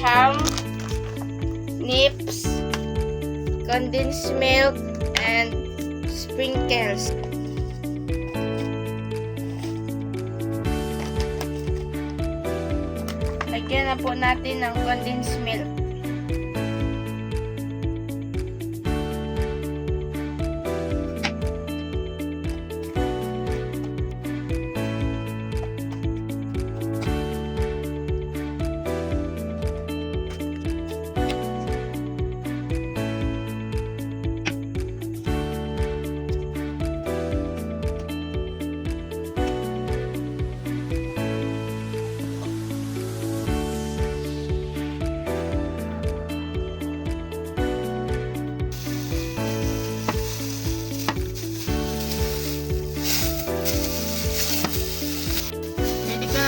ham, nips, condensed milk, and sprinkles. Lagyan na po natin ng condensed milk.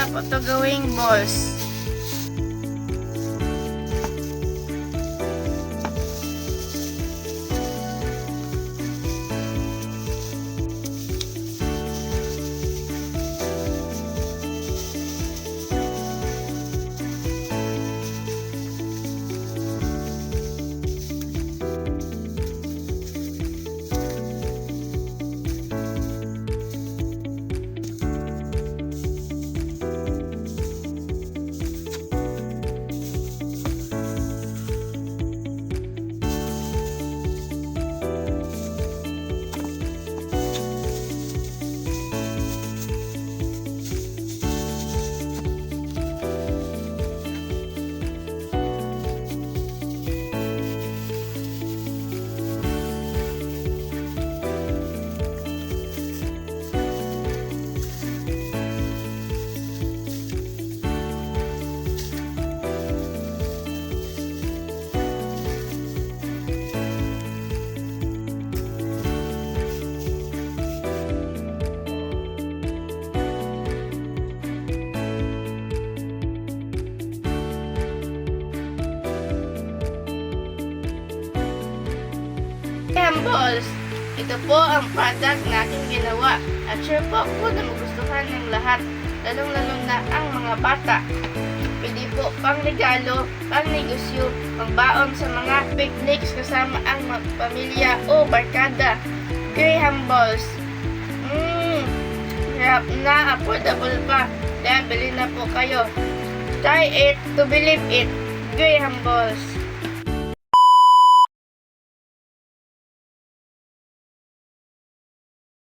Po ito gawing balls. Balls. Ito po ang product na aking ginawa at sure po ako na magustuhan ng lahat, lalong-lalo na ang mga bata. Pwede po pang regalo, pang negosyo, pang baon sa mga picnics kasama ang pamilya o barkada. Graham Balls. Sarap na, affordable pa. Kaya bilhin na po kayo. Try it to believe it. Graham Balls.